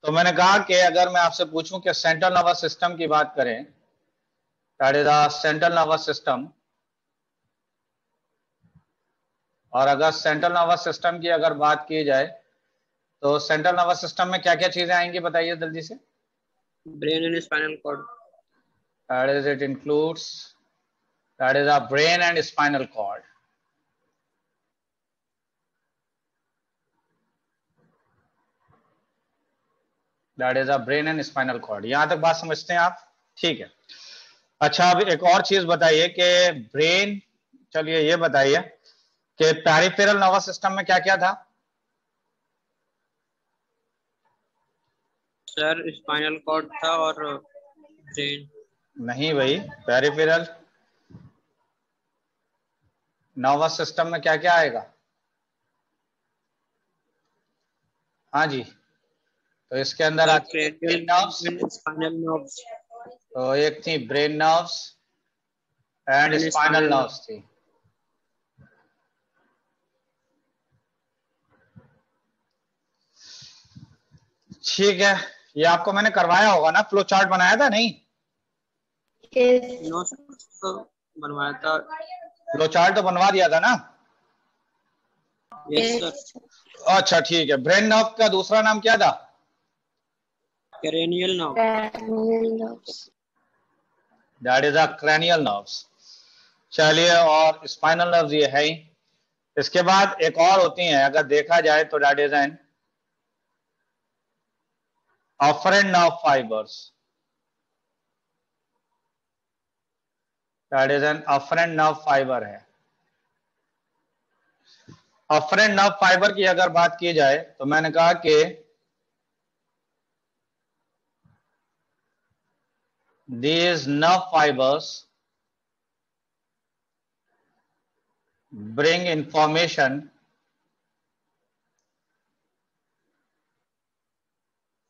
तो मैंने कहा कि अगर मैं आपसे पूछूं कि सेंट्रल नर्वस सिस्टम की बात करें, that is the central nervous system, और अगर सेंट्रल नर्वस सिस्टम की अगर बात की जाए तो सेंट्रल नर्वस सिस्टम में क्या क्या चीजें आएंगी बताइए जल्दी से। Brain and spinal cord. That is it includes, that is a brain and spinal cord. That is a brain and spinal cord. यहां तक बात समझते हैं आप? ठीक है। अच्छा, अब एक और चीज बताइए कि ब्रेन, चलिए ये बताइए कि पेरिफेरल नर्वस सिस्टम में क्या क्या था? सर स्पाइनल कॉर्ड था और ब्रेन। नहीं भाई, पेरिफेरल नर्वस सिस्टम में क्या क्या आएगा? हाँ जी, तो इसके अंदर सर आती थी cranial brain nerves, and spinal nerves तो एक थी brain nerves and and spinal spinal nerves nerves. थी। ठीक है, ये आपको मैंने करवाया होगा ना, फ्लो चार्ट बनाया था नहीं? नो सर, तो बनवाया था। फ्लो चार्ट तो बनवा दिया था ना? Yes sir. अच्छा ठीक है। ब्रेन नर्व का दूसरा नाम क्या था? Cranial nerve. That is a cranial nerves. चलिए, और स्पाइनल नर्व्स ये है ही। इसके बाद एक और होती हैं अगर देखा जाए तो, that is an afferent nerve fibres. That is an afferent nerve fibre है। अफरेंट नर्व फाइबर की अगर बात की जाए तो मैंने कहा कि these nerve fibers bring information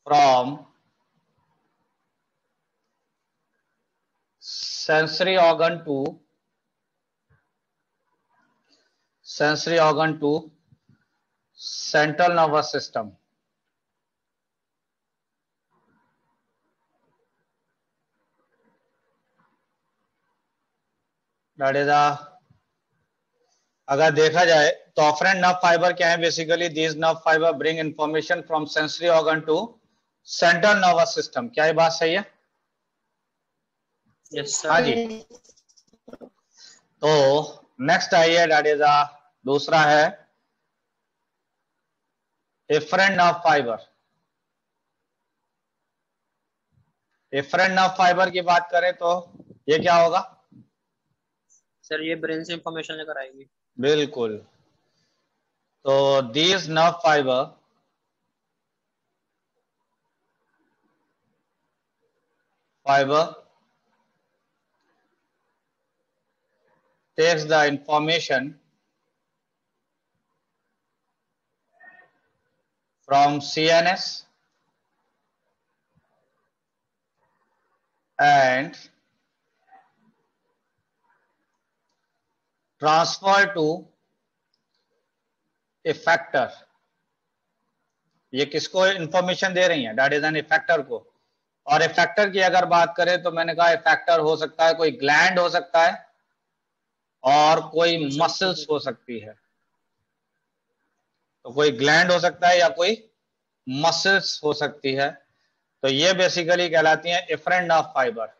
from sensory organ to central nervous system. That is a, अगर देखा जाए तो ऑफरेंट नर्व फाइबर क्या है? Basically these nerve fibre bring information from sensory organ to central nervous system. क्या ये बात सही है? यस हाँ सर। जी। तो नेक्स्ट आइए, दैट इज अ दूसरा है efferent nerve fibre. Efferent nerve fibre की बात करें तो ये क्या होगा? सर ये ब्रेन से इंफॉर्मेशन लेकर आएगी। बिल्कुल। तो these nerve fibre takes the information from CNS and transfer to effector। ये किसको इंफॉर्मेशन दे रही है? दैट इज एन इफेक्टर को। और इफेक्टर की अगर बात करें तो मैंने कहा इफेक्टर हो सकता है कोई ग्लैंड हो सकता है और कोई मसल्स हो सकती है। तो कोई ग्लैंड हो सकता है या कोई मसल्स हो सकती है। तो ये बेसिकली कहलाती है इफरेंट नर्व फाइबर।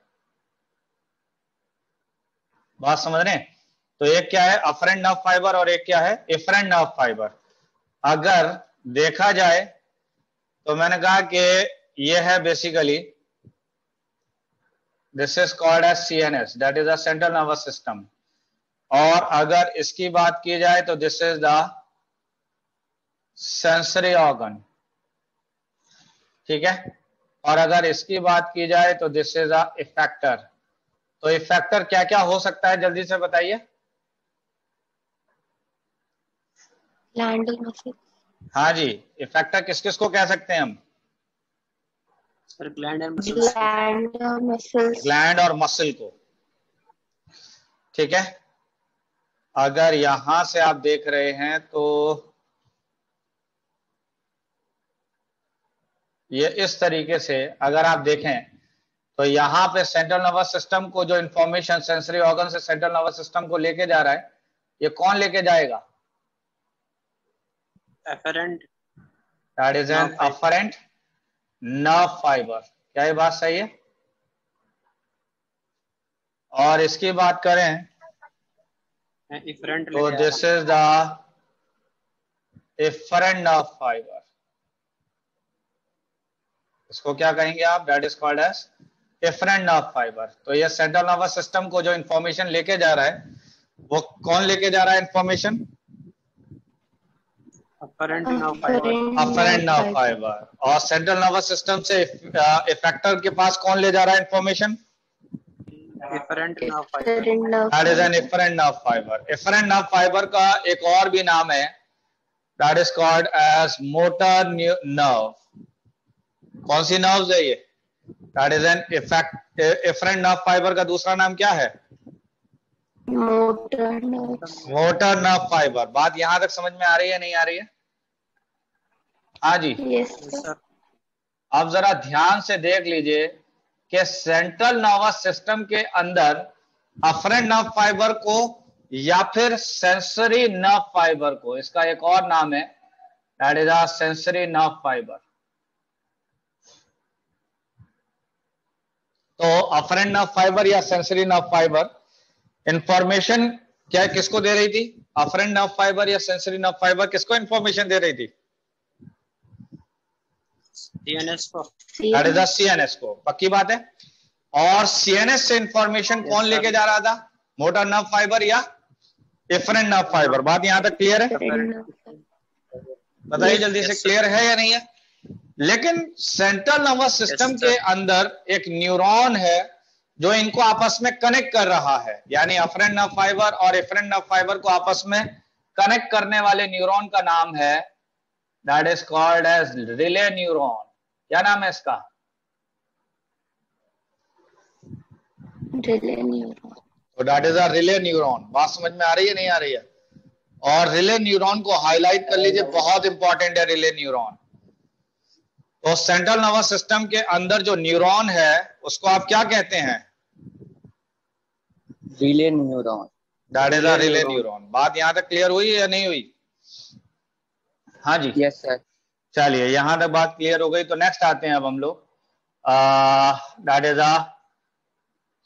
बात समझ रहे हैं? तो एक क्या है अफरेंट नर्व फाइबर और एक क्या है इफरेंट नर्व फाइबर। अगर देखा जाए तो मैंने कहा कि ये है basically, this is called as CNS, that is a central nervous system. और अगर इसकी बात की जाए तो this is the sensory organ. ठीक है। और अगर इसकी बात की जाए तो दिस इज अ इफेक्टर। तो इफेक्टर क्या क्या हो सकता है जल्दी से बताइए। ग्लैंड और मसल। हाँ जी, इफेक्टर किस किस को कह सकते हैं हम? सर ग्लैंड एंड मसल्स को। ग्लैंड और मसल्स। ग्लैंड और मसल को। ठीक है। अगर यहां से आप देख रहे हैं तो ये इस तरीके से अगर आप देखें तो यहाँ पे सेंट्रल नर्वस सिस्टम को जो इंफॉर्मेशन सेंसरी ऑर्गन से सेंट्रल नर्वस सिस्टम को लेके जा रहा है, ये कौन लेके जाएगा? Efferent that is an afferent nerve fibre. क्या ये बात सही है? और इसकी बात करें इफरेंट तो this is the efferent nerve fibre. इसको क्या कहेंगे आप? That is called as efferent nerve fibre. तो ये सेंट्रल नर्वस सिस्टम को जो इंफॉर्मेशन लेके जा रहा है, वो कौन लेके जा रहा है information? Afferent nerve fibre. Afferent nerve fibre. और सेंट्रल नर्वस सिस्टम से इफेक्टर के पास कौन ले जा रहा है information? Efferent nerve fibre. That is an efferent nerve fibre. Efferent nerve fibre का एक और भी नाम है, that is called as motor nerve. कौन सी नर्व्स है ये? That is an efferent nerve fibre का दूसरा नाम क्या है? Motor nerve fibre. बात यहां तक समझ में आ रही है, नहीं आ रही है? हाँ जी। Yes sir. अब जरा ध्यान से देख लीजिए कि सेंट्रल नर्वस सिस्टम के अंदर अफरेंट नर्व फाइबर को या फिर सेंसरी नर्व फाइबर को, इसका एक और नाम है, that is a sensory nerve fibre. तो अफरेंट नर्व फाइबर या सेंसरी नर्व फाइबर इंफॉर्मेशन क्या किसको दे रही थी? अफरेंट नर्व फाइबर या सेंसरी नर्व फाइबर किसको इंफॉर्मेशन दे रही थी? सीएनएस को। दैट इज सीएनएस को। पक्की बात है। और सीएनएस से इंफॉर्मेशन कौन लेके जा रहा था? मोटर नर्व फाइबर या इफरेंट नर्व फाइबर? बात यहां तक क्लियर है? बताइए जल्दी से, क्लियर है या नहीं है? लेकिन सेंट्रल नर्वस सिस्टम के अंदर एक न्यूरॉन है जो इनको आपस में कनेक्ट कर रहा है, यानी अफरेंट नर्व फाइबर और इफरेंट नर्व फाइबर को आपस में कनेक्ट करने वाले न्यूरॉन का नाम है, that is called as relay neuron. क्या नाम है इसका? Relay neuron. तो that is a relay neuron. बात समझ में आ रही है, नहीं आ रही है? और रिले न्यूरॉन को हाईलाइट कर लीजिए, बहुत इंपॉर्टेंट है रिले न्यूरॉन। तो सेंट्रल नर्वस सिस्टम के अंदर जो न्यूरॉन है उसको आप क्या कहते हैं? Relay neuron. That is a relay neuron. बात यहां तक क्लियर हुई या नहीं हुई? हाँ जी। Yes sir. चलिए, यहां तक बात क्लियर हो गई तो नेक्स्ट आते हैं अब हम लोग, that is a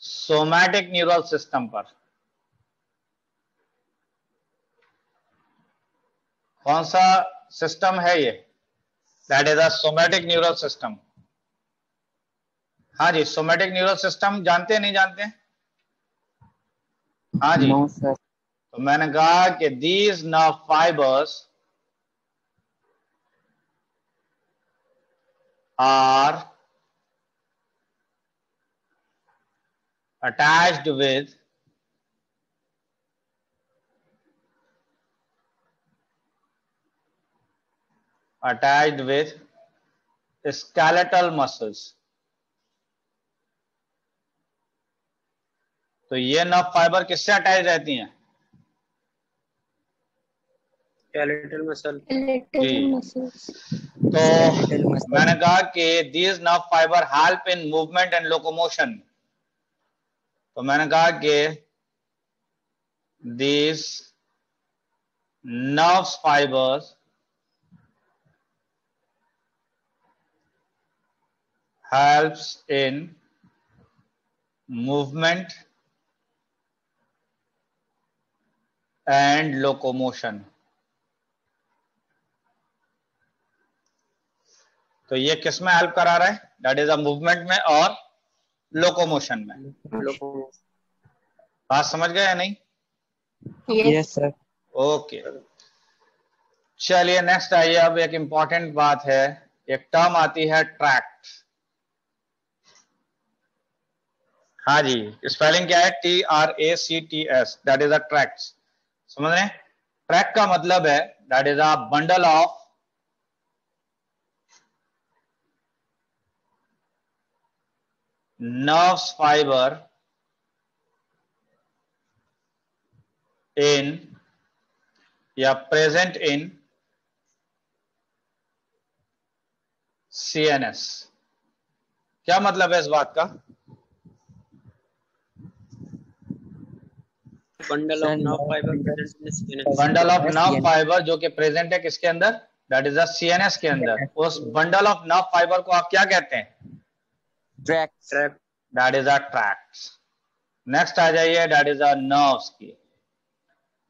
somatic neural system पर। कौन सा सिस्टम है ये? That is a somatic neural system. हाँ जी, सोमैटिक न्यूरल सिस्टम जानते हैं, नहीं जानते? हाँ जी। No sir. तो मैंने कहा कि these nerve fibres are attached with skeletal muscles। तो ये नर्व फाइबर किससे अटैच रहती हैं? Skeletal muscle. तो मैंने कहा कि these nerve fiber help in movement and locomotion। तो मैंने कहा कि these nerve fibers helps in movement and locomotion। तो ये किस में हेल्प करा रहा है? दैट इज अ मूवमेंट में और लोकोमोशन में। बात समझ गए या नहीं? Yes sir. ओके, चलिए नेक्स्ट आइए। अब एक इंपॉर्टेंट बात है, एक टर्म आती है ट्रैक्ट। हाँ जी, स्पेलिंग क्या है? TRACTS। That is a tract. समझ रहे हैं? ट्रैक्ट का मतलब है that is a bundle of nerves fiber in या present in CNS। क्या मतलब है इस बात का? Bundle of nerve fibre present in CNS। Bundle of nerve fibre जो कि प्रेजेंट है किसके अंदर? दैट इज द CNS के अंदर। उस बंडल ऑफ नर्व फाइबर को आप क्या कहते हैं? Tracts. That is a tracts. Next आ जाइए, दैट इज अ नर्व्स की।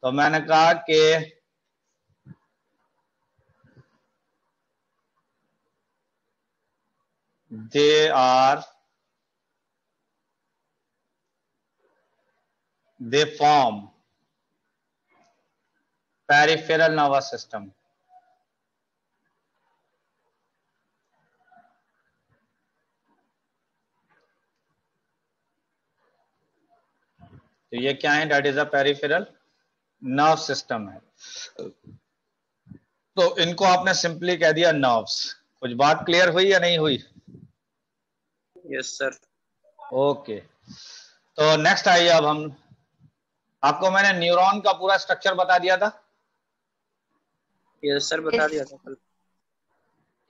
तो मैंने कहा कि they form peripheral nervous system। तो ये क्या है? That is a peripheral nerve system है। तो इनको आपने सिंपली कह दिया नर्व्स। कुछ बात क्लियर हुई या नहीं हुई? Yes sir. ओके, तो नेक्स्ट आइए। अब हम आपको मैंने न्यूरॉन का पूरा स्ट्रक्चर बता दिया था। यस सर, बता दिया था कल।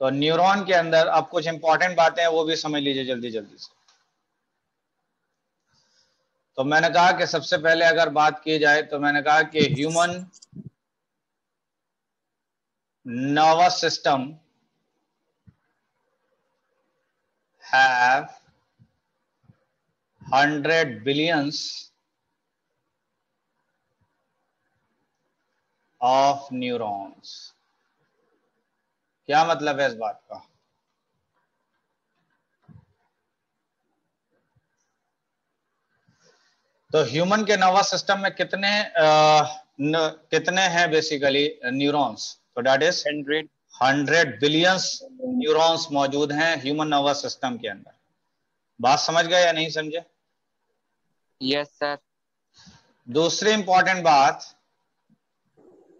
तो न्यूरॉन के अंदर अब कुछ इंपॉर्टेंट बातें हैं, वो भी समझ लीजिए जल्दी जल्दी से। तो मैंने कहा कि सबसे पहले अगर बात की जाए तो मैंने कहा कि human nervous system have 100 billions of neurons. क्या मतलब है इस बात का? तो ह्यूमन के नर्वस सिस्टम में कितने हैं बेसिकली न्यूरॉन्स? तो दैट इज 100 बिलियंस न्यूरॉन्स मौजूद हैं ह्यूमन नर्वस सिस्टम के अंदर। बात समझ गए या नहीं समझे? Yes sir. दूसरी इंपॉर्टेंट बात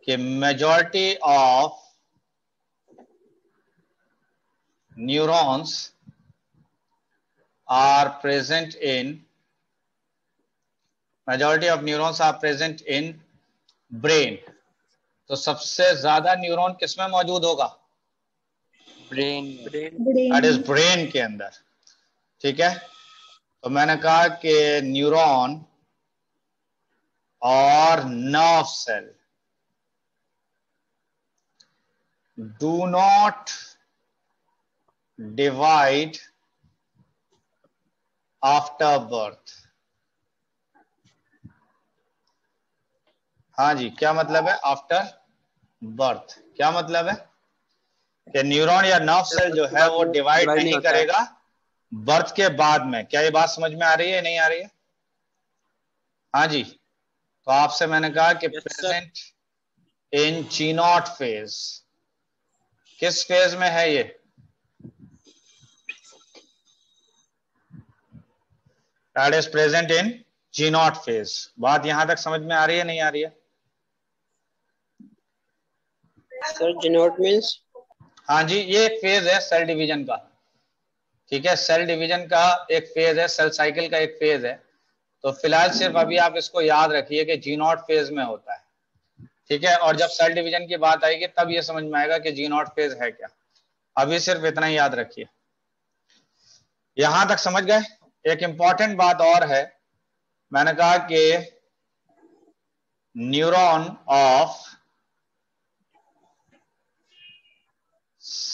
कि majority of neurons are present in brain. तो सबसे ज्यादा न्यूरॉन किसमें मौजूद होगा? ब्रेन। दैट इज ब्रेन के अंदर। ठीक है, तो मैंने कहा कि न्यूरॉन और nerve cell do not divide after birth. हाँ जी, क्या मतलब है आफ्टर बर्थ? क्या मतलब है कि न्यूरॉन या नर्व सेल जो है वो डिवाइड नहीं करेगा बर्थ के बाद में। क्या ये बात समझ में आ रही है नहीं आ रही है? हाँ जी, तो आपसे मैंने कहा कि प्रेजेंट इन जी0 फेज। किस फेज में है ये? That is present in G zero phase. बात यहां तक समझ में आ रही है नहीं आ रही है? Sir G zero means? हाँ जी, ये एक फेज है सेल डिवीजन का। ठीक है, सेल डिवीजन का एक फेज है, सेल साइकिल का एक फेज है। तो फिलहाल सिर्फ अभी आप इसको याद रखिए कि जी0 फेज में होता है। ठीक है, और जब सेल डिवीजन की बात आएगी तब ये समझ में आएगा कि जी0 फेज है क्या। अभी सिर्फ इतना ही याद रखिए। यहां तक समझ गए? एक इंपॉर्टेंट बात और है, मैंने कहा कि neuron of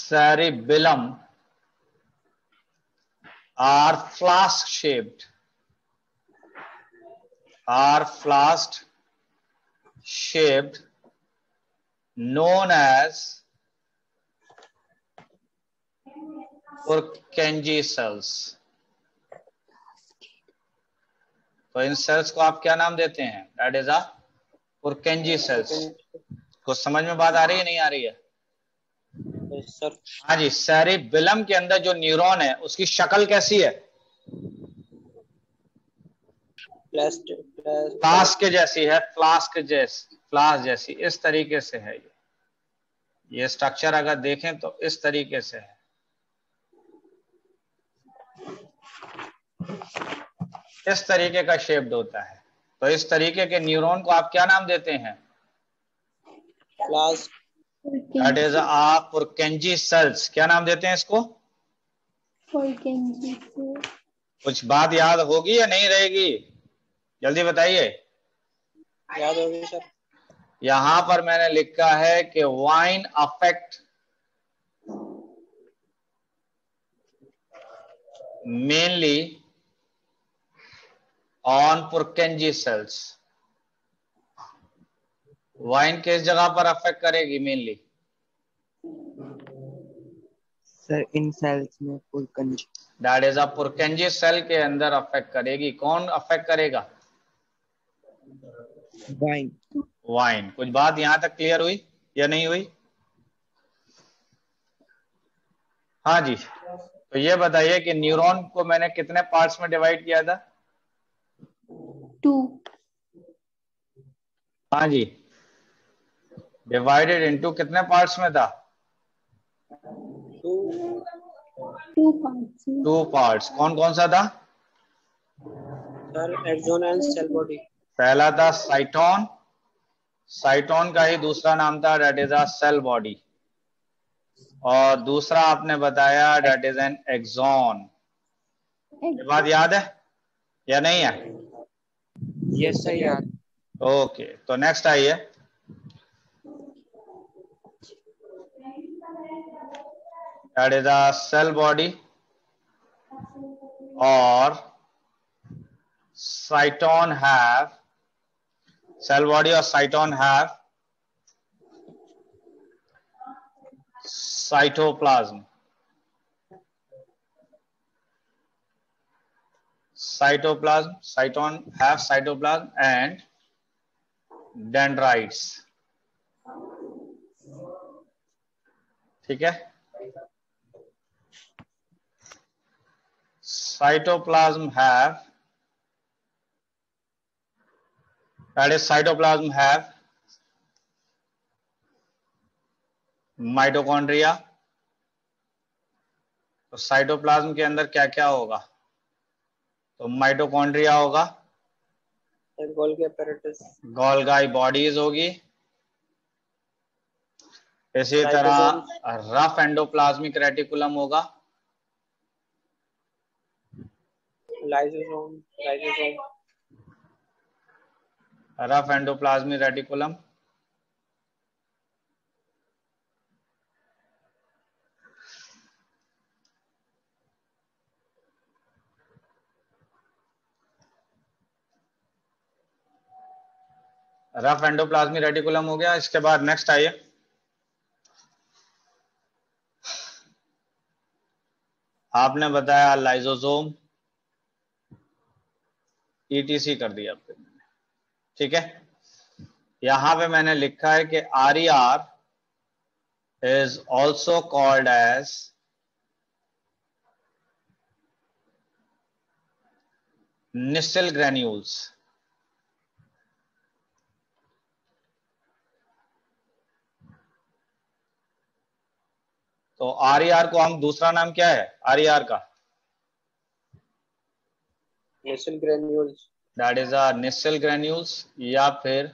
cerebellum are flask shaped, known as Purkinje cells। तो इन सेल्स को आप क्या नाम देते हैं? That is a Purkinje cells। कुछ समझ में बात आ रही है नहीं आ रही है? सर हाँ जी, सेरिबेलम के अंदर जो न्यूरॉन है उसकी शक्ल कैसी है? फ्लास्क जैसी है, फ्लास्क जैसी इस तरीके से है। ये स्ट्रक्चर अगर देखें तो इस तरीके से है। इस तरीके का शेप्ड होता है। तो इस तरीके के न्यूरॉन को आप क्या नाम देते हैं? That is a Purkinje cells. क्या नाम देते हैं इसको? पुरकेंजी। कुछ बात याद होगी या नहीं रहेगी? जल्दी बताइए। याद होगी सर। यहां पर मैंने लिखा है कि wine affect mainly on Purkinje cells. Wine किस जगह पर अफेक्ट करेगी मेनली? सर इन सेल्स में पुरकेंजी। दैट इज अ पुरकेंजी सेल के अंदर अफेक्ट करेगी। कौन अफेक्ट करेगा? वाइन। वाइन। कुछ बात यहां तक क्लियर हुई या नहीं हुई? हाँ जी। तो ये बताइए कि न्यूरॉन को मैंने कितने पार्ट्स में डिवाइड किया था? 2। हाँ जी, डिवाइडेड इनटू कितने पार्ट्स में था? 2 parts। 2 पार्ट्स। कौन कौन सा था? Sir axon and cell body. पहला था साइटोन। साइटोन का ही दूसरा नाम था that is a cell body. और दूसरा आपने बताया दैट इज एन एक्सॉन। ये बात याद है या नहीं है? यस सर याद। ओके, तो नेक्स्ट आइए। That is a cell body और साइटोन हैव, सेल बॉडी और cyton have cytoplasm. Cytoplasm, cyton have cytoplasm and dendrites. ठीक है? Cytoplasm have, that is cytoplasm have mitochondria. तो साइटोप्लाज्म के अंदर क्या क्या होगा? तो माइटोकॉन्ड्रिया होगा, गोल्गी apparatus, गोल्गाई बॉडीज होगी, इसी तरह रफ एंडोप्लाज्मिक रेटिकुलम होगा, lysosome, rough endoplasmic reticulum. Rough endoplasmic reticulum हो गया। इसके बाद नेक्स्ट आइए, आपने बताया लाइसोसोम, ईटीसी कर दिया आपने, ठीक है। यहां पे मैंने लिखा है कि RER is also called as Nissl granules। तो RER को हम दूसरा नाम क्या है RER का? Nissl granules, that is a Nissl granules या फिर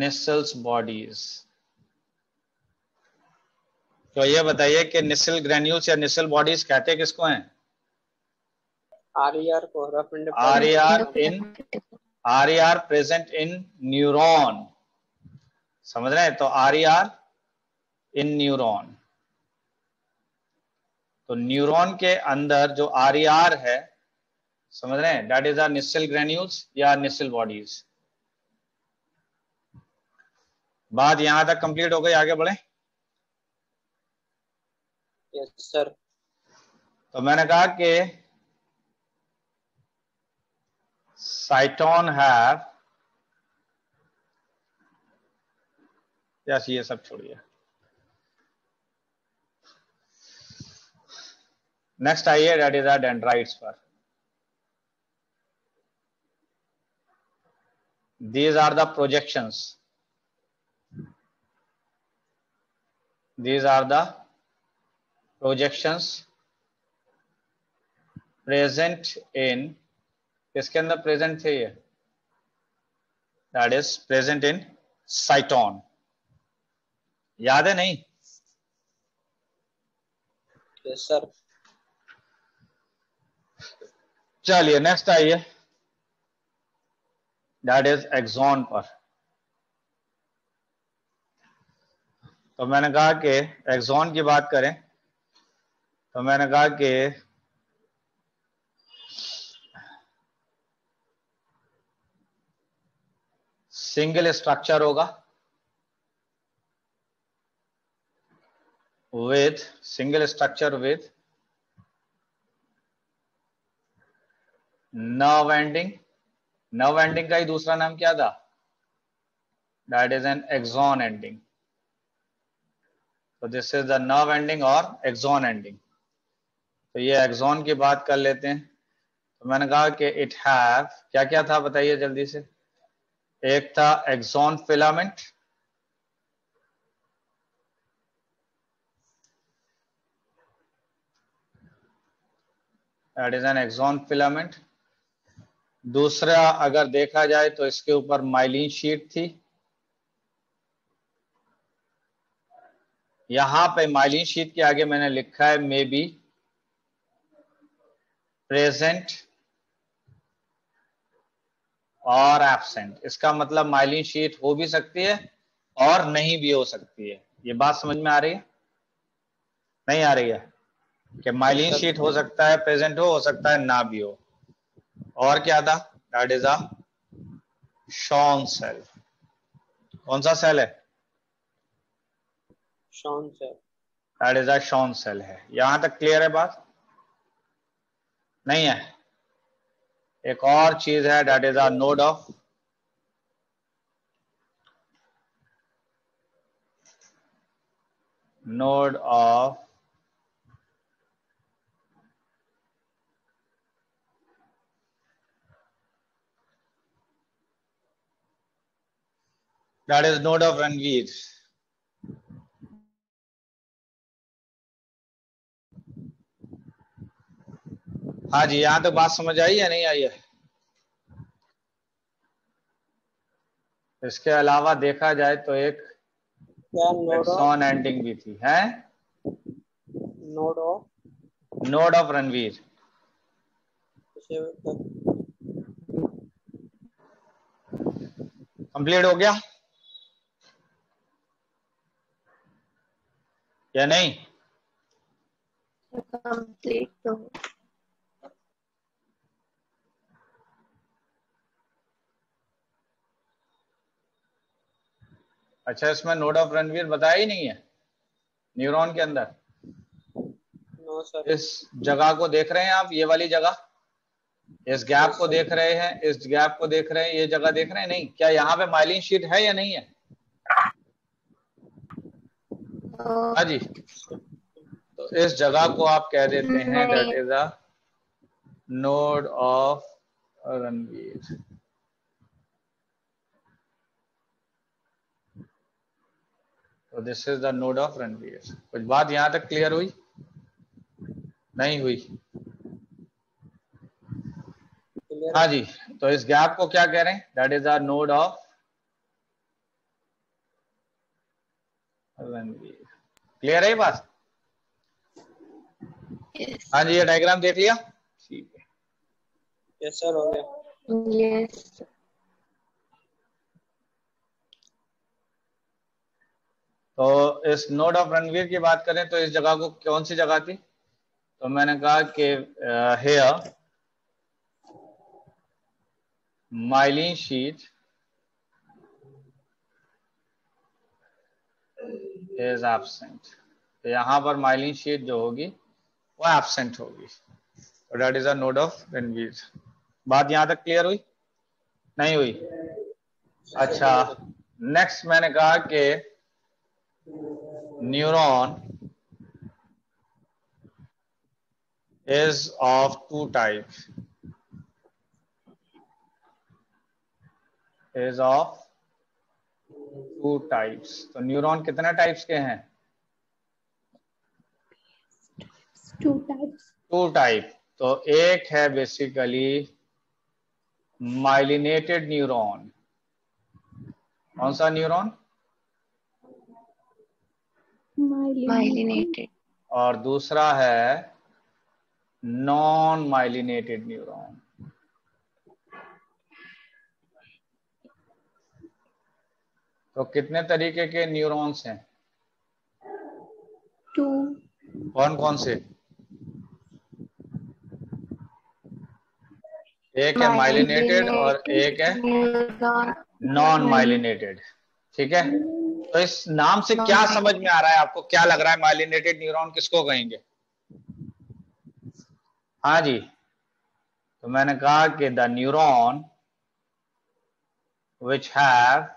Nissls bodies। तो ये बताइए कि Nissl granules या Nissl bodies कहते किसको हैं? RER को rough RER present in neuron. समझ रहे हैं? तो RER इन न्यूरॉन। तो न्यूरॉन के अंदर जो RER है, समझ रहे हैं, that is are Nissl granules या Nissl bodies। बात यहां तक कंप्लीट हो गई, आगे बढ़े। Yes sir. तो मैंने कहा कि साइटोन हैव, यस ये सब छोड़िए, नेक्स्ट आइए दैट इज आर डेंड्राइट्स पर। These are the projections. These are the projections present in, किसके अंदर प्रेजेंट थे ये? दैट इज प्रेजेंट इन साइटोन। याद है नहीं? Yes sir. चलिए नेक्स्ट आइए, दैट इज एक्सॉन पर। तो मैंने कहा कि एक्सॉन की बात करें तो मैंने कहा कि सिंगल स्ट्रक्चर होगा with nerve ending. Nerve ending का ही दूसरा नाम क्या था? That is an axon ending. तो this is the nerve ending और एक्सॉन एंडिंग। तो ये एक्सॉन की बात कर लेते हैं। तो मैंने कहा कि इट हैव क्या क्या था, बताइए जल्दी से। एक था axon filament, that is an axon filament. दूसरा अगर देखा जाए तो इसके ऊपर माइलिन शीट थी। यहां पे माइलिन शीट के आगे मैंने लिखा है मे बी प्रेजेंट और एब्सेंट। इसका मतलब माइलिन शीट हो भी सकती है और नहीं भी हो सकती है। ये बात समझ में आ रही है? नहीं आ रही है? कि माइलिन शीट हो सकता है प्रेजेंट हो सकता है ना भी हो। और क्या था? That is a Schwann cell. कौन सा सेल है? Schwann sir. That is a Schwann cell है। यहां तक क्लियर है बात? नहीं है? एक और चीज है, that is a node of that is node of Ranveer. हाँ जी, यहां तक बात समझ आई या नहीं आई है? इसके अलावा देखा जाए तो एक क्या नोड ऑफ? एक्सॉन एंडिंग भी थी, है node of node of Ranveer. Complete हो गया या नहीं? कंप्लीट तो अच्छा, इसमें नोड ऑफ रणवीर बताया ही नहीं है न्यूरॉन के अंदर। No sir. इस जगह को देख रहे हैं आप, ये वाली जगह, इस गैप को देख रहे हैं, इस गैप को देख रहे हैं, ये जगह देख रहे हैं नहीं? क्या यहाँ पे माइलिन शीट है या नहीं है? हाँ जी। तो इस जगह को आप कह देते हैं that is a node of Ranvier. तो this is the node of Ranvier. कुछ बात यहां तक क्लियर हुई? नहीं हुई? हाँ जी। तो इस गैप को क्या कह रहे हैं? That is a node of Ranveer. Clear है ये बात? यस हाँ जी, ये डायग्राम देख लिया? ठीक है। यस सर, हो गया। यस तो इस नोड ऑफ रणवीर की बात करें तो इस जगह को कौन सी जगह थी? तो मैंने कहा कि here myelin sheath is absent. तो यहां पर माइलिन शीट जो होगी वो एब्सेंट होगी। तो that is a node of Ranveer. बात यहां तक क्लियर हुई? नहीं हुई? अच्छा, नेक्स्ट मैंने कहा कि neuron is of two types, is of two types। तो न्यूरॉन कितने टाइप्स के हैं? Two types two type. तो एक है बेसिकली माइलिनेटेड न्यूरॉन, कौन सा न्यूरॉन? माइलिनेटेड। और दूसरा है नॉन माइलिनेटेड न्यूरॉन। तो कितने तरीके के न्यूरॉन्स हैं? 2। कौन कौन से? एक है माइलिनेटेड और एक है नॉन माइलिनेटेड। ठीक है, तो इस नाम से क्या समझ में आ रहा है आपको? क्या लग रहा है माइलिनेटेड न्यूरॉन किसको कहेंगे? हाँ जी, तो मैंने कहा कि the neuron which have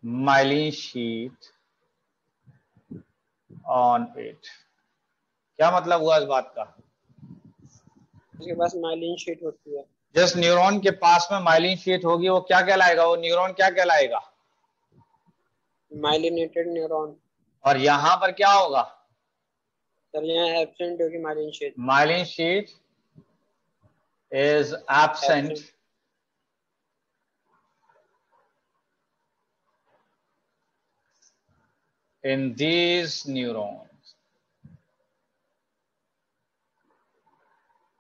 myelin sheath on it। क्या मतलब हुआ इस बात का? इसके पास माइलिन शीट होती है। जिस न्यूरॉन के पास में माइलिन शीट होगी वो क्या कहलाएगा? वो न्यूरॉन क्या कहलाएगा? Myelinated neuron. और यहां पर क्या होगा? सर यहाँ एब्सेंट होगी myelin sheath. Myelin sheath is absent in these neurons।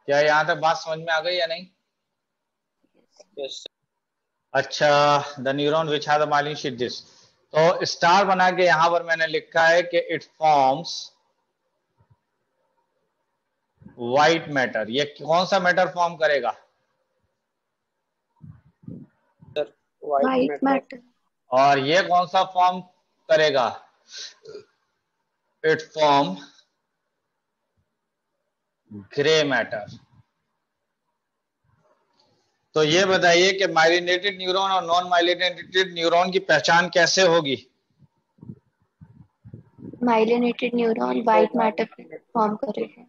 क्या यहां तक बात समझ में आ गई या नहीं? यस। अच्छा, the neuron which have the myelin sheath this. तो स्टार बना के यहां पर मैंने लिखा है कि इट फॉर्म्स व्हाइट मैटर। ये कौन सा मैटर फॉर्म करेगा? Sir white matter. और ये कौन सा फॉर्म करेगा? It form grey matter. तो ये बताइए कि माइलिनेटेड न्यूरॉन और नॉन माइलिनेटेड न्यूरॉन की पहचान कैसे होगी? Myelinated neuron white matter form करेगा।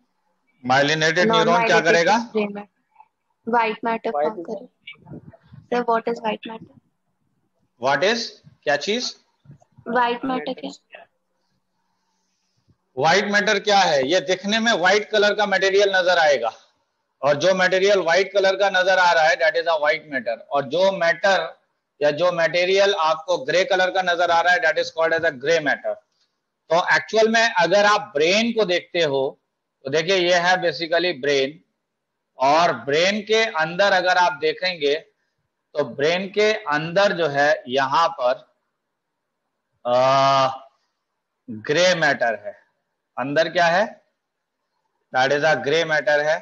माइलिनेटेड नॉन न्यूरॉन क्या करेगा? वाइट मैटर फॉर्म करेगा। Sir what is white matter? What is, क्या चीज? वाइट मैटर क्या? व्हाइट मैटर क्या है? ये दिखने में व्हाइट कलर का मटेरियल नजर आएगा, और जो मटेरियल व्हाइट कलर का नजर आ रहा है that is a white matter. और जो मैटर या जो मटेरियल आपको ग्रे कलर का नजर आ रहा है that is called as a grey matter. तो एक्चुअल में अगर आप ब्रेन को देखते हो तो देखिए ये है बेसिकली ब्रेन, और ब्रेन के अंदर अगर आप देखेंगे तो ब्रेन के अंदर जो है यहां पर ग्रे मैटर है। अंदर क्या है? That is a grey matter है।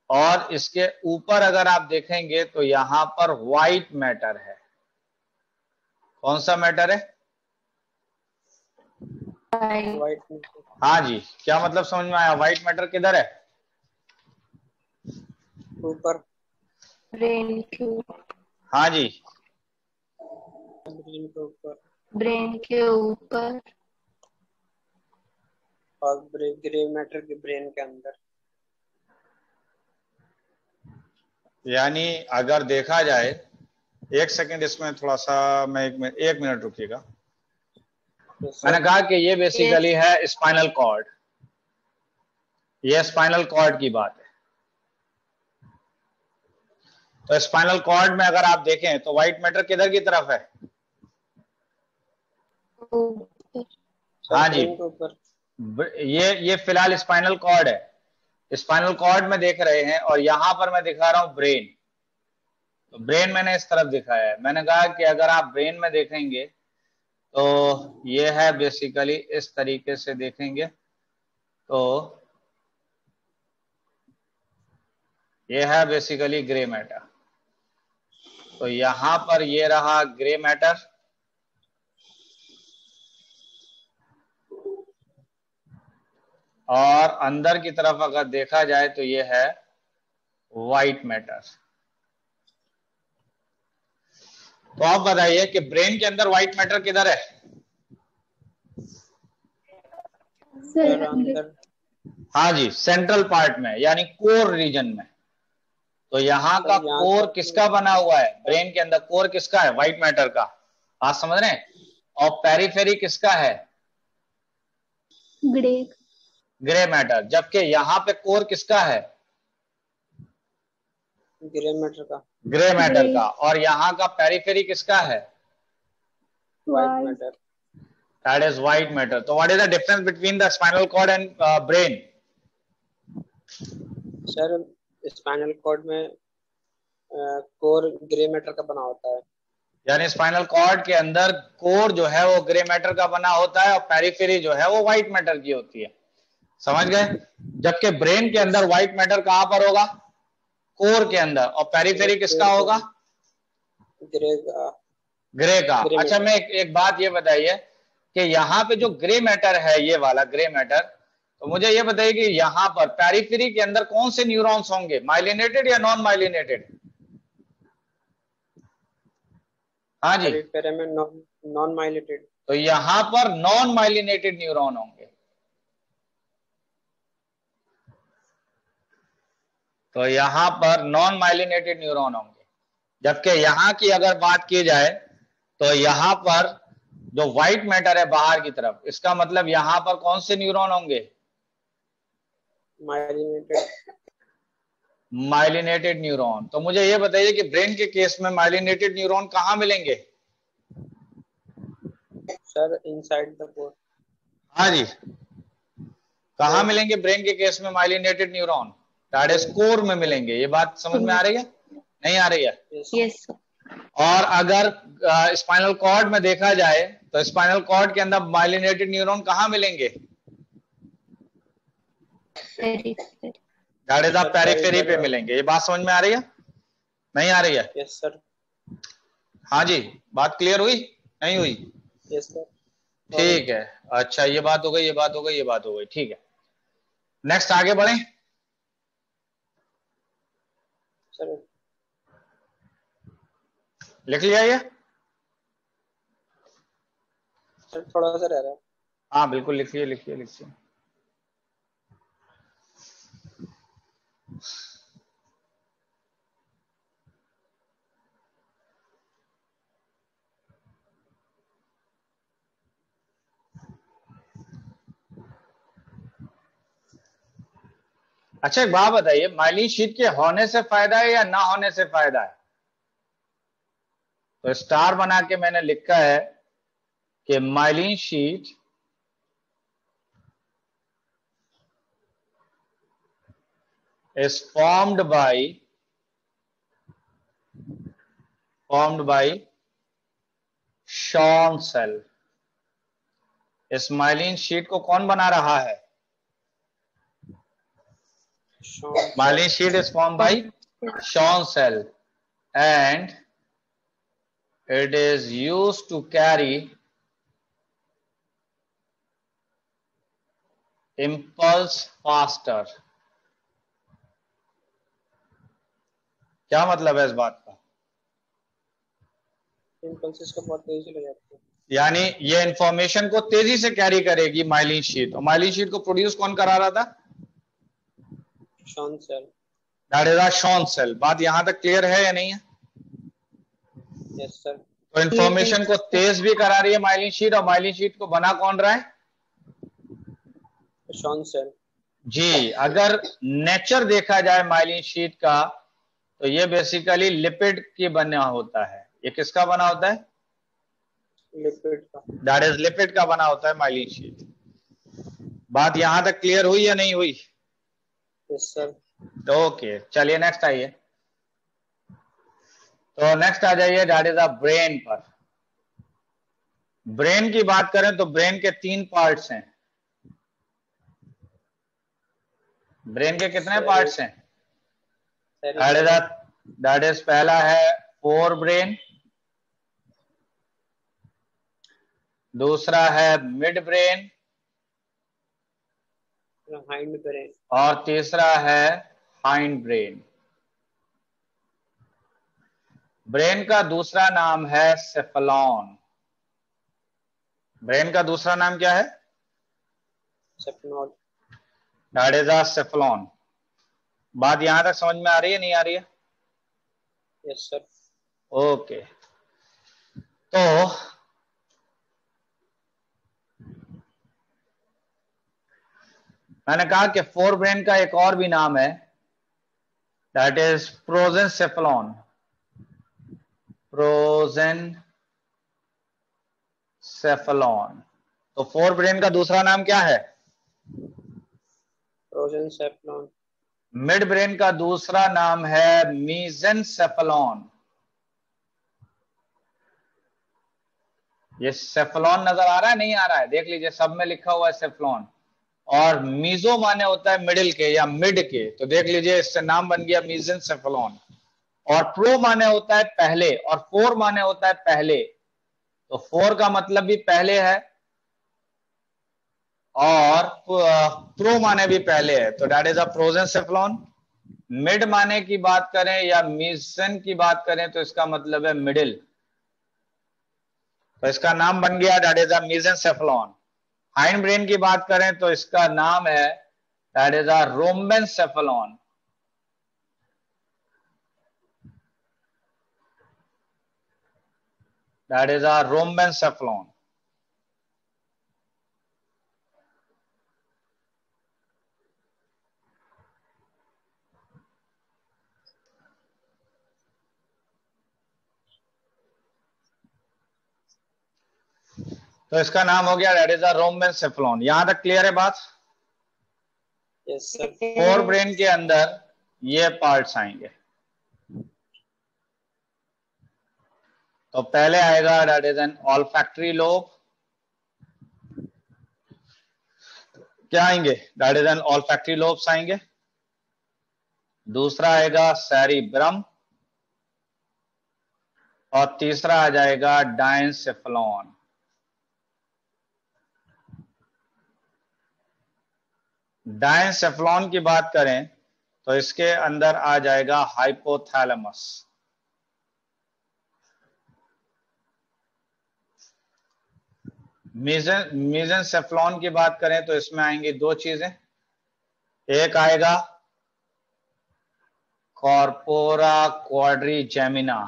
और इसके ऊपर अगर आप देखेंगे तो यहां पर व्हाइट मैटर है। कौन सा मैटर है? व्हाइट। हाँ जी, क्या मतलब समझ में आया? व्हाइट मैटर किधर है? ऊपर। ब्रेन के हाँ जी, ब्रेन के ऊपर। ब्रेन के ऊपर। और ग्रे मैटर के ब्रेन के अंदर। यानी अगर देखा जाए, एक सेकंड इसमें थोड़ा सा मैं एक मिनट रुकिएगा। मैंने कहा कि ये बेसिकली है स्पाइनल कॉर्ड। ये स्पाइनल कॉर्ड की बात है। तो स्पाइनल कॉर्ड में अगर आप देखें तो व्हाइट मैटर किधर की तरफ है? हाँ जी, ये फिलहाल स्पाइनल कॉर्ड है। स्पाइनल कॉर्ड में देख रहे हैं, और यहां पर मैं दिखा रहा हूं ब्रेन। तो ब्रेन मैंने इस तरफ दिखाया है। मैंने कहा कि अगर आप ब्रेन में देखेंगे तो ये है बेसिकली इस तरीके से देखेंगे तो ये है बेसिकली ग्रे मैटर। तो यहां पर ये रहा ग्रे मैटर, और अंदर की तरफ अगर देखा जाए तो ये है व्हाइट मैटर। तो आप बताइए कि ब्रेन के अंदर व्हाइट मैटर किधर है? सर अंदर। हाँ जी, सेंट्रल पार्ट में, यानी कोर रीजन में। तो यहाँ का कोर किसका बना हुआ है? ब्रेन के अंदर कोर किसका है? व्हाइट मैटर का। आप समझ रहे हैं? और पेरिफेरी किसका है? Grey matter. जबकि यहाँ पे कोर किसका है? ग्रे मैटर का। Grey matter Gray. का। और यहाँ का पेरिफेरी किसका है? White White. Matter. That is white matter. तो what is the difference between the spinal cord and brain? Sir spinal cord में कोर ग्रे मैटर का बना होता है। यानी स्पाइनल कॉर्ड के अंदर कोर जो है वो ग्रे मैटर का बना होता है और पेरिफेरी जो है वो व्हाइट मैटर की होती है। समझ गए? जबकि ब्रेन के अंदर व्हाइट मैटर कहां पर होगा? कोर के अंदर। और पेरिफेरी किसका होगा? ग्रे का। ग्रे का। ग्रे अच्छा, मैटर। मैं एक बात ये बताइए कि यहाँ पे जो ग्रे मैटर है, ये वाला ग्रे मैटर, तो मुझे ये बताइए कि यहाँ पर पेरिफेरी के अंदर कौन से न्यूरॉन्स होंगे, माइलिनेटेड या नॉन माइलिनेटेड? हाँ जी। पेरिफेरी में नॉन माइलेटेड। तो यहाँ पर नॉन माइलिनेटेड न्यूरॉन होंगे। तो यहाँ पर नॉन माइलिनेटेड न्यूरॉन होंगे। जबकि यहाँ की अगर बात की जाए तो यहाँ पर जो व्हाइट मैटर है बाहर की तरफ, इसका मतलब यहाँ पर कौन से न्यूरॉन होंगे? माइलिनेटेड। Myelinated neuron. तो मुझे ये बताइए कि ब्रेन के केस में माइलिनेटेड न्यूरॉन कहाँ मिलेंगे? Sir inside the core. हाँ जी, कहाँ मिलेंगे ब्रेन के केस में myelinated neuron? That is core में मिलेंगे। ये बात समझ में आ रही है? नहीं आ रही है? Yes, sir. और अगर स्पाइनल कॉर्ड में देखा जाए तो स्पाइनल कॉर्ड के अंदर माइलिनेटेड न्यूरॉन कहाँ मिलेंगे? Periphery. दैट इज पेरिफेरी पे मिलेंगे। ये बात समझ में आ रही है? नहीं आ रही है? Yes sir. हाँ जी, बात क्लियर हुई? नहीं हुई? Yes sir. ठीक है। अच्छा, ये बात हो गई, ये बात हो गई, ये बात हो गई। ठीक है, नेक्स्ट आगे बढ़े। सर लिख लिया ये? सर थोड़ा सा रह रहा है। हाँ बिल्कुल, लिखिए लिखिए लिखिए। अच्छा, एक बात बताइए, माइलिन शीट के होने से फायदा है या ना होने से फायदा है? तो स्टार बना के मैंने लिखा है कि myelin sheath is formed by Schwann cell। इस माइलिन शीट को कौन बना रहा है? Myelin sheet is formed by Schwann cell and it is used to carry impulse faster। क्या मतलब है इस बात का? इम्पल्सेस को बहुत तेजी से ले जाते हैं। यानी ये इंफॉर्मेशन को तेजी से कैरी करेगी माइलिन शीट। और माइलिन शीट को प्रोड्यूस कौन करा रहा था? Schwann cell. That is a Schwann cell. बात यहां तक क्लियर है या नहीं है? Yes sir. तो इंफॉर्मेशन को तेज भी करा रही है माइलिन शीट, और माइलिन शीट को बना कौन रहा है? Schwann cell. जी। अगर नेचर देखा जाए माइलिन शीट का, तो ये बेसिकली लिपिड की बना होता है। ये किसका बना होता है? लिपिड का। दैट इज लिपिड का बना होता है माइलिन शीट। बात यहां तक क्लियर हुई या नहीं हुई? Yes sir. ओके, चलिए नेक्स्ट आइए। तो नेक्स्ट आ जाइए, दैट इज अ ब्रेन पर। ब्रेन की बात करें तो ब्रेन के 3 पार्ट्स हैं। ब्रेन के कितने पार्ट्स हैं? दैट इज पहला है फोर ब्रेन, दूसरा है मिड ब्रेन, हाइंड ब्रेन, और तीसरा है हाइंड ब्रेन। ब्रेन का दूसरा नाम है सेफलॉन। ब्रेन का दूसरा नाम क्या है? Cephalon. That is a cephalon. बात यहां तक समझ में आ रही है, नहीं आ रही है? Yes sir. ओके, तो मैंने कहा कि फोर ब्रेन का एक और भी नाम है, दैट इज प्रोजेनसेफलॉन। प्रोजेनसेफलॉन। तो फोर ब्रेन का दूसरा नाम क्या है? प्रोजेनसेफलॉन। मिड ब्रेन का दूसरा नाम है मीजेनसेफलॉन। ये सेफलॉन नजर आ रहा है, नहीं आ रहा है? देख लीजिए, सब में लिखा हुआ है सेफलॉन। और मीजो माने होता है मिडिल के या मिड के, तो देख लीजिए इससे नाम बन गया मीजेनसेफलॉन। और प्रो माने होता है पहले, और फोर माने होता है पहले, तो फोर का मतलब भी पहले है और प्रो माने भी पहले है, तो दैट इज अ प्रोजेनसेफलॉन। मिड माने की बात करें या मीजन की बात करें तो इसका मतलब है मिडिल, तो इसका नाम बन गया that is a mesencephalon. Hind brain की बात करें तो इसका नाम है that is a rhombencephalon. That is a rhombencephalon. तो इसका नाम हो गया दैट इज अ रोम्बेनसेफलॉन। यहां तक क्लियर है बात? Yes sir. फोर ब्रेन के अंदर ये पार्ट्स आएंगे। तो पहले आएगा that is N olfactory lobe. क्या आएंगे? That is N olfactory lobes आएंगे। दूसरा आएगा सेरिब्रम, और तीसरा आ जाएगा डायंसेफलॉन। डायंसेफलॉन की बात करें तो इसके अंदर आ जाएगा हाइपोथैलेमस। मीजेनसेफलॉन की बात करें तो इसमें आएंगी दो चीजें, एक आएगा कॉर्पोरा क्वाड्रिजेमिना,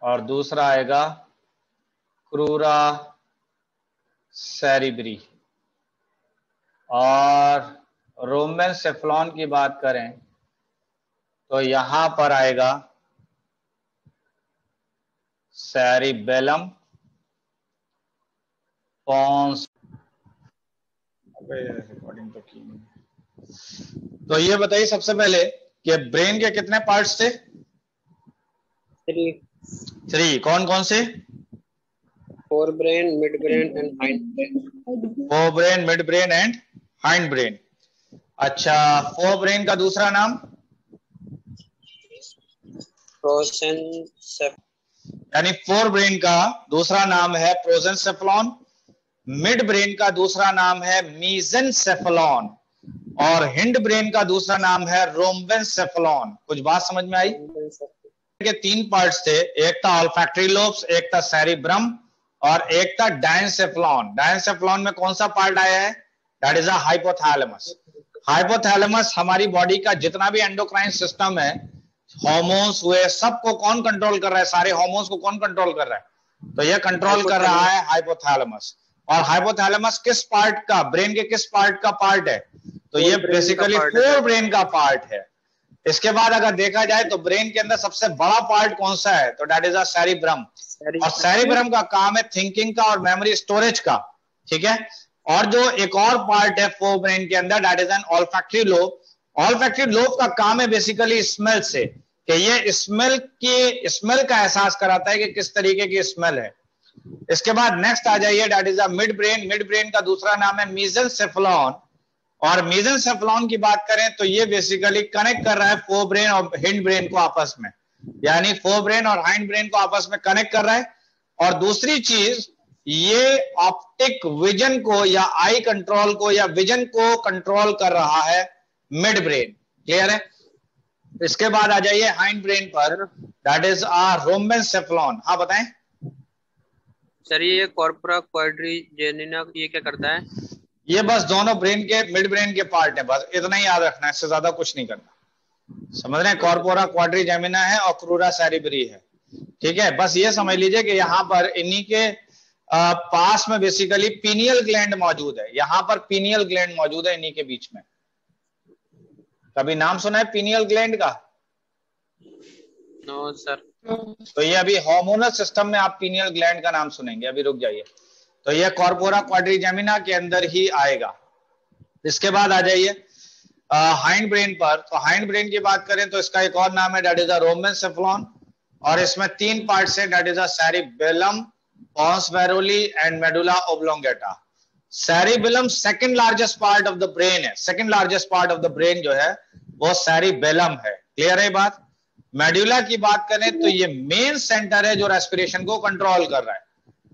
और दूसरा आएगा क्रूरा सेरिब्री। और रोम्बेनसेफलॉन की बात करें तो यहां पर आएगा सेरिबेलम, पॉन्स। रिकॉर्डिंग तो की नहीं। तो ये बताइए सबसे पहले कि ब्रेन के कितने पार्ट्स थे? 3। कौन कौन से? Fore brain, mid brain and hind brain. Fore brain, mid brain and hind brain. अच्छा, फोर ब्रेन का दूसरा नाम? प्रोजेनसेफलॉन। यानी फोर ब्रेन का दूसरा नाम है प्रोजेनसेफलॉन, मिड ब्रेन का दूसरा नाम है मीजेनसेफलॉन, और हिंड ब्रेन का दूसरा नाम है रोम्बेनसेफलॉन। कुछ बात समझ में आई? के 3 पार्ट्स थे, एक था ऑल्फैक्टरी लोब्स, एक था सेरिब्रम, और एक था डायंसेफलॉन। डायंसेफलॉन में कौन सा पार्ट आया है? That is a hypothalamus. Hypothalamus हमारी बॉडी का जितना भी एंडोक्राइन सिस्टम है, हार्मोन्स हुए, सबको कौन कंट्रोल कर रहा है? सारे हार्मोन्स को कौन कंट्रोल कर रहा है? तो ये कंट्रोल कर रहा है हाइपोथैलेमस। और हाइपोथैलेमस किस पार्ट का, ब्रेन के किस पार्ट का पार्ट है? तो ये बेसिकली फोर ब्रेन का पार्ट है। इसके बाद अगर देखा जाए तो ब्रेन के अंदर सबसे बड़ा पार्ट कौन सा है? तो दैट इज अ सेरिब्रम। और सेरिब्रम का काम है थिंकिंग का और मेमोरी स्टोरेज का, ठीक है। और जो एक और पार्ट है फोर ब्रेन के अंदर, that is N olfactory lobe. Olfactory lobe का काम है बेसिकली स्मेल से, कि ये स्मेल का एहसास कराता है कि किस तरीके की स्मेल है। इसके बाद नेक्स्ट आ जाइए, that is a mid brain. Mid brain का दूसरा नाम है मीजेनसेफलॉन। और मीजेनसेफलॉन की बात करें तो ये बेसिकली कनेक्ट कर रहा है फोर ब्रेन और हिंड ब्रेन को आपस में, यानी फोर ब्रेन और हाइंड ब्रेन को आपस में कनेक्ट कर रहा है। और दूसरी चीज, ये ऑप्टिक विजन को या आई कंट्रोल को या विजन को कंट्रोल कर रहा है मिड ब्रेन। क्लियर है? इसके बाद आ जाइए हाइंड ब्रेन पर, दैट इज आ रोम्बेनसेफलॉन। हाँ बताएं सर। ये कॉर्पोरा क्वाड्रिजेमिना ये क्या करता है? ये बस दोनों ब्रेन के, मिड ब्रेन के पार्ट है, बस इतना ही याद रखना है, इससे ज्यादा कुछ नहीं करना। समझ रहे हैं? कॉर्पोरा क्वाड्रिजेमिना है और क्रूरा सेरिब्री है, ठीक है। बस ये समझ लीजिए कि यहाँ पर इन्हीं के पास में बेसिकली पीनियल ग्लैंड मौजूद है, यहां पर पीनियल ग्लैंड मौजूद है इन्हीं के बीच में। कभी नाम सुना है पीनियल ग्लैंड का? No sir. तो ये अभी हार्मोनल सिस्टम में आप पीनियल ग्लैंड का नाम सुनेंगे, अभी रुक जाइए। तो ये कॉर्पोरा क्वाड्रिजेमिना के अंदर ही आएगा। इसके बाद आ जाइए हाइंड ब्रेन पर। तो हाइंड ब्रेन की बात करें तो इसका एक और नाम है दैट इज अ रोमेनसेफ्लॉन, और इसमें 3 पार्ट्स है that is a cerebellum, pons varoli and medulla oblongata. Cerebellum second largest part of the brain है, second largest part of the brain जो है वो सेरिबेलम है। क्लियर है बात? मेडुला की बात करें तो ये मेन सेंटर है जो रेस्पिरेशन को कंट्रोल कर रहा है,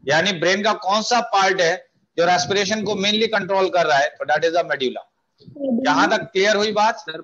यानी ब्रेन का कौन सा पार्ट है जो रेस्पिरेशन को मेनली कंट्रोल कर रहा है, तो दैट इज अ मेडुला। यहां तक क्लियर हुई बात? सर